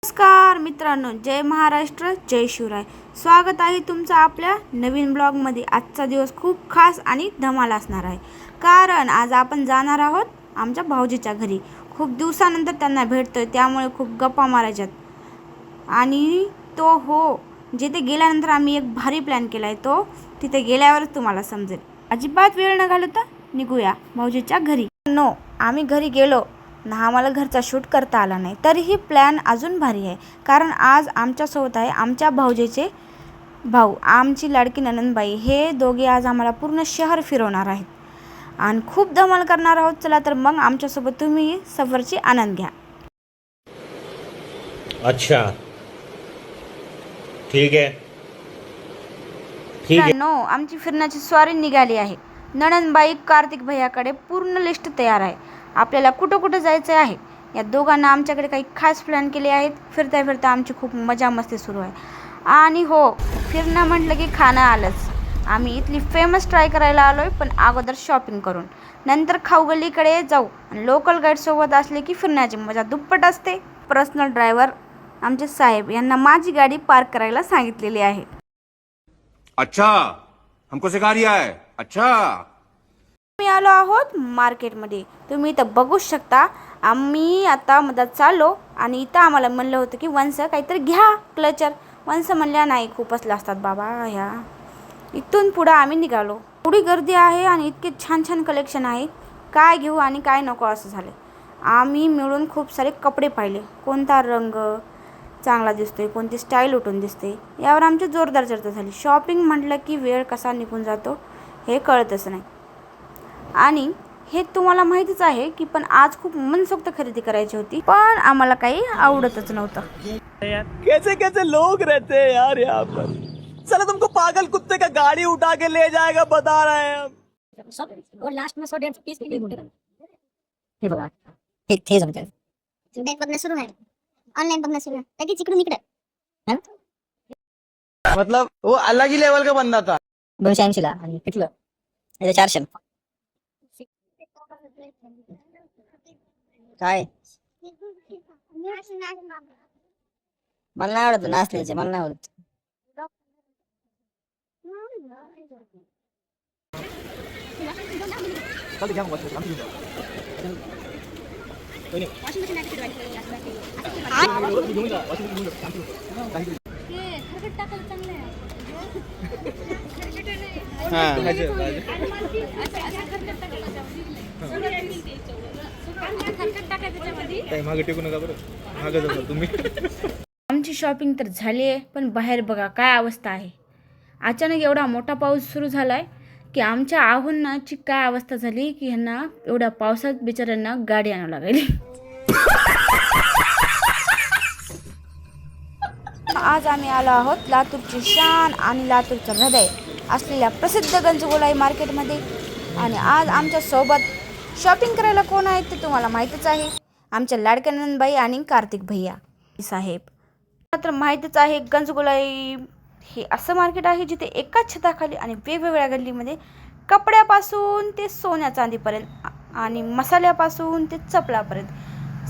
नमस्कार मित्रांनो, जय महाराष्ट्र, जय शिवराय. स्वागत आहे तुमचं आपल्या नवीन ब्लॉगमध्ये. आजचा दिवस खूप खास आणि धमाल असणार आहे, कारण आज आपण जाणार आहोत आमच्या भाऊजीच्या घरी. खूप दिवसानंतर त्यांना भेटतोय, त्यामुळे खूप गप्पा मारायच्यात. आणि जिथे गेल्यानंतर आम्ही एक भारी प्लॅन केला आहे, तो तिथे गेल्यावरच तुम्हाला समजेल. अजिबात वेळ न घालवता निघूया भाऊजीच्या घरी. आम्ही घरी गेलो ना, आम्हाला घरचा शूट करता आला नाही, तरीही प्लॅन अजून भारी आहे. कारण आज आमच्यासोबत आहे आमच्या भाऊजीचे भाऊ, आमची लाडकी ननंदबाई. हे दोघे आज आम्हाला पूर्ण शहर फिरवणार आहेत आणि खूप धमाल करणार आहोत. चला तर मग आमच्यासोबत तुम्ही सफरची आनंद घ्या. अच्छा, ठीक आहे. आमची फिरण्याची स्वारी निघाली आहे. ननंदबाई कार्तिक भैयाकडे पूर्ण लिस्ट तयार आहे. आपल्याला कुठं कुठं जायचं आहे. या दोघांना आमच्याकडे काही खास प्लॅन केले आहेत. फिरता फिरता आमची खूप मजा मस्ती सुरू आहे. आणि फिरणं म्हटलं की खाणं आलंच. आम्ही इथली फेमस ट्राय करायला आलो आहे, पण अगोदर शॉपिंग करून नंतर खाऊगल्लीकडे जाऊ. आणि लोकल गाईडसोबत असले की फिरण्याची मजा दुप्पट असते. पर्सनल ड्रायव्हर आमचे साहेब यांना माझी गाडी पार्क करायला सांगितलेली आहे. अच्छा, हमको सिखा रिया है. अच्छा, आम्ही आलो आहोत मार्केटमध्ये. तुम्ही इथं बघू शकता. आम्ही आता मधात चाललो आणि इथं आम्हाला म्हणलं होतं की वंस काहीतरी घ्या क्लचर. वंस म्हणल्या नाही, खूपच लागतात बाबा ह्या. इथून पुढं आम्ही निघालो. थोडी गर्दी आहे आणि इतके छान छान कलेक्शन आहे. काय घेऊ आणि काय नको असं झालं. आम्ही मिळून खूप सारे कपडे पाहिले. कोणता रंग चांगला दिसतोय, कोणती स्टाईल उठून दिसते, यावर आमची जोरदार चर्चा झाली. शॉपिंग म्हटलं की वेळ कसा निघून जातो हे कळतच नाही. आणि हे तुम्हाला माहितीच आहे की पण आज खूप मनसोक्त खरेदी करायची होती, पण आम्हाला काही आवडतच नव्हतं. कैसे कैसे लोग रहते हैं यार यहाँ पर. चलो तुमको पागल कुत्ते का गाड़ी उठा के ले जाएगा, बता रहे हैं हम. और लास्ट में 100-150 पीस के लिए हे बघा, हे जमतंय. बॅग बघणं सुरू आहे, ऑनलाईन बघणं सुरू आहे, लगेच इकडून इकडे. मतलब वो अलग ही लेवल का बंदा था. 280 ला आणि कितलं 400. काय मला नाही आवडत नाचण्याचे, मला नाही आवडत. आमची शॉपिंग तर झाली आहे, पण बाहेर बघा काय अवस्था आहे. अचानक एवढा मोठा पाऊस सुरू झाला आहे की आमच्या आव्हानाची काय अवस्था झाली की ह्यांना एवढ्या पावसात बिचाऱ्यांना गाडी आणावं लागली. आज आम्ही आलो आहोत लातूरची शान आणि लातूरचं हृदय असलेल्या प्रसिद्ध गंजगोलाई मार्केटमध्ये. आणि आज आमच्या सोबत शॉपिंग करायला कोण आहेत ते तुम्हाला माहीतच आहे. आमच्या लाडक्या नंदबाई आणि कार्तिक भैया साहेब. तर माहीतच आहे, गंजगोलाई हे असं मार्केट आहे जिथे एकाच छताखाली आणि वेगवेगळ्या गल्लीमध्ये कपड्यापासून ते सोन्या चांदीपर्यंत आणि मसाल्यापासून ते चपलापर्यंत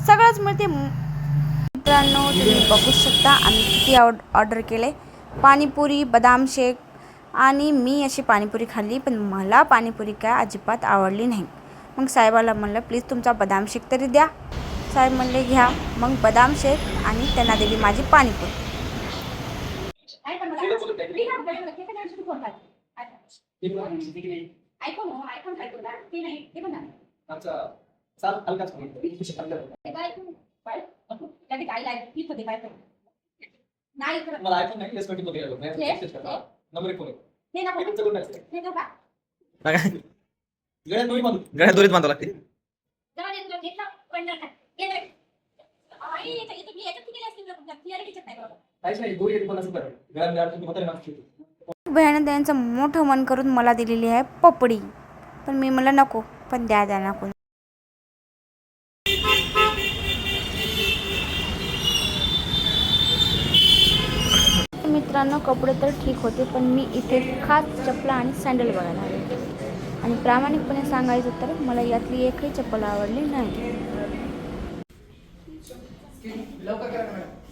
सगळंच मिळते. मित्रांनो, तुम्ही बघू शकता आम्ही किती ऑर्डर केले. पाणीपुरी, बदाम शेक आणि मी अशी पाणीपुरी खाल्ली, पण मला पाणीपुरी काय अजिबात आवडली नाही. मग साहेबाला म्हणलं प्लीज तुमचा बदाम शेक तरी द्या. साहेब म्हणले घ्या. मग बदाम शेक आणि त्यांना दिली माझी पाणीपुरी. गळ्यात दोरीत बांधावं लागते. बहिण त्यांचं मोठं मन करून मला दिलेली आहे पपडी, पण मी मला नको, पण द्या नको. मित्रांनो, कपडे तर ठीक होते, पण मी इथे खास चपला आणि सँडल बघायला आले. आणि प्रामाणिकपणे सांगायचं तर मला यातली एकही चप्पल आवडली नाही.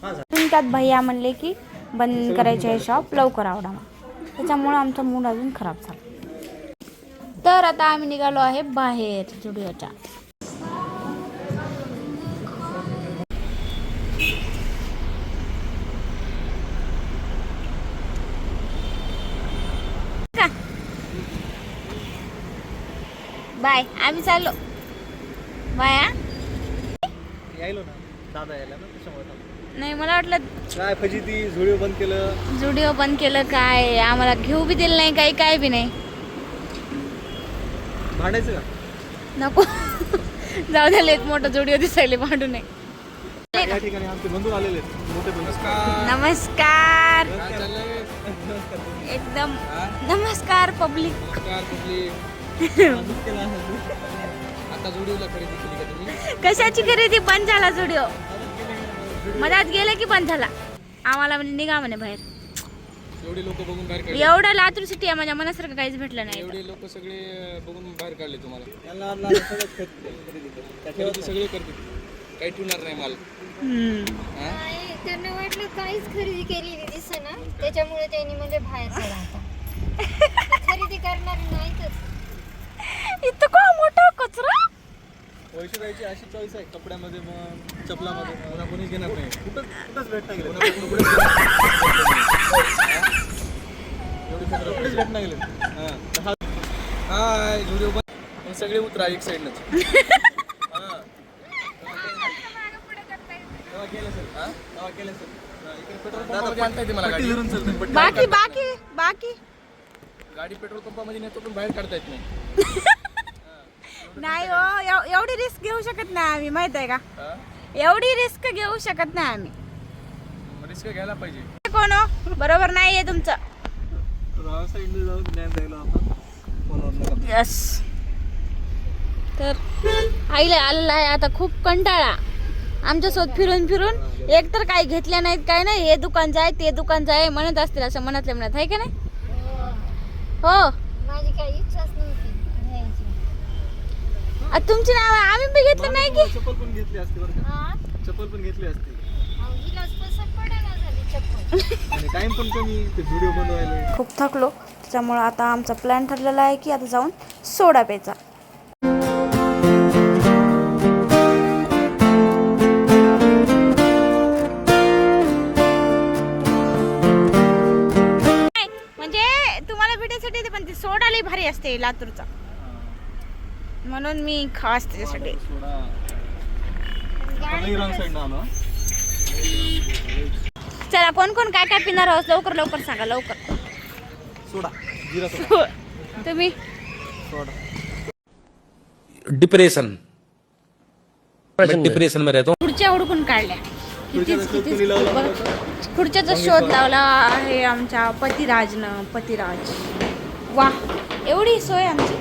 हां त्यात भैया म्हणले की बंद करायचे आहे शॉप, लवकर आवडा मग. त्याच्यामुळं आमचा मूड अजून खराब झाला. तर आता आम्ही निघालो आहे बाहेर झुडिओच्या. बाय, आम्ही चाललो. बाय. यायलो ना दादा यायला ना त्याच्यामुळे नाही मला वाटलं काय फजिती. झुडिओ बंद केलं. झुडिओ बंद केलं, काय आम्हाला घेऊ बी दिलं नाही, काही काय बी नाही. भांडायचं का? नको जाऊ द्या, लेत मोठं झुडिओ दिसायले, भांडू नये. या ठिकाणी आमचे बंधू आलेले आहेत, मोठे बंधू. नमस्कार. एकदम नमस्कार पब्लिक. आता झुडिओला खरेदी केली का तुम्ही? कशाची खरेदी? बंद झाला झुडिओ, मधात गेलं की बंद झाला. आम्हाला म्हणे निघा म्हणे बाहेर. एवढे लोक बघून बाहेर काढले. एवढं लातूर सिटी आहे, माझ्या मनासारखं काहीच भेटलं नाही. एवढे लोक सगळे बघून बाहेर काढले तुम्हाला. त्याच्यावर खरेदी सगळे करतील, काही ठेवणार नाही माल. हा? त्यांना वाटलं काहीच खरेदी केलेली दिसेना, त्याच्यामुळे त्यांनी म्हणजे बाहेर काढा आता. खरेदी करणार नाहीतच. इथं का मोठा कचरा. पैसे द्यायची अशी चॉईस आहे कपड्यामध्ये मग चपलामध्ये मग कोणी घेणार नाही. कुठंच भेटणार गेले कुठेच भेटणार गेले. हाय व्हिडिओ पण सगळे उतरा एक साईडनच. बाकी बाकी बाकी गाडी पेट्रोल पंपामध्ये नेतो पण बाहेर काढता येत नाही. नाही हो, एवढी रिस्क घेऊ शकत नाही आम्ही, माहित आहे का? एवढी रिस्क घेऊ शकत नाही आम्ही. रिस्क घ्यायला पाहिजे. कोण हो? बरोबर नाहीये तुमचं. साईडने जाऊन ज्ञान द्यायला आपण फोनवर. यस. तर आईला आलेला आहे आता खूप कंटाळा आमच्यासोबत फिरून फिरून. एक तर काही घेतल्या नाहीत, काय नाही, हे दुकान जाय ते दुकान जाय म्हणत असतील, असं मनातल्या मनात आहे का नाही? हो. माझी काही इच्छाच नव्हती घ्यायची. तुमची नाव आम्ही बी घेतलं नाही की. चप्पल पण घेतली असते बरं का. चप्पल पण घेतली असते. हिलाच पसंत पडेना झाली चप्पल. आणि टाइम पण कमी, ते व्हिडिओ बनवायला. खूप थकलो, त्याच्यामुळं आता आमचा प्लॅन ठरलेला आहे की आता जाऊन सोडा प्यायचा. म्हणजे तुम्हाला भेटायसाठी येते, पण ती सोडा लई भारी असते लातूरचा, म्हणून मी खास त्याच्यासाठी. चला, कोण कोण काय काय पिणार आहोत लवकर लवकर सांगा, लवकर. सोडा, जिरा सोडा. तुम्ही? सोडा. डिप्रेशन में रहता हूँ. खुर्च्या हुडकून काढल्या, खुर्च्याचा शोध लावला आहे आमच्या पतिराजनं. पतिराज, वा, एवढी सोय आमची.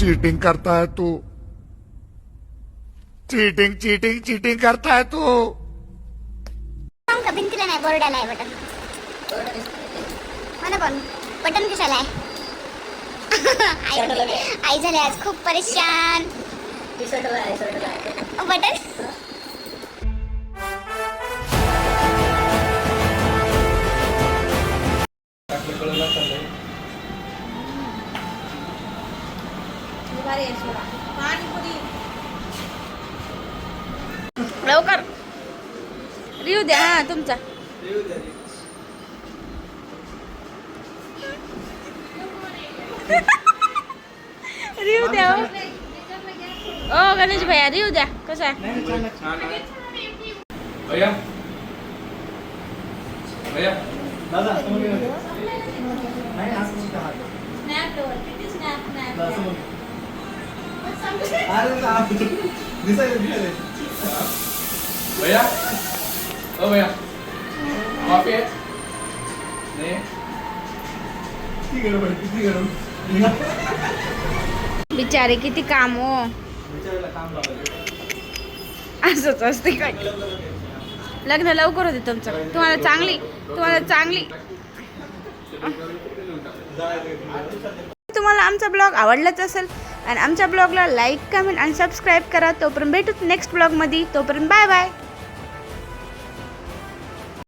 चीटिंग करता है तू. चीटिंग चीटिंग चीटिंग करता है तू. का भिंतीला नाही, बोर्डाला आहे बटन. मला पण बटन कशाला आहे? आई झाले आज खूप परेशान. बटन लवकर रिव्ह्यू द्या. हा, तुमचा रिव्ह्यू द्या. ओ गणेश भैया, रिव्ह्यू द्या, कसा आहे? भैया भैया दादा भैया ओ भैया कॉफी आहे? नाही. बिचारे किती काम हो. असंच असते काय. लग्न लवकर होते तुमचं. तुम्हाला चांगली तुम्हाला आमचा ब्लॉग आवडलाच असेल आणि आमच्या ब्लॉगला लाईक, कमेंट आणि सबस्क्राईब करा. तोपर्यंत भेटू नेक्स्ट ब्लॉगमध्ये. तोपर्यंत बाय बाय.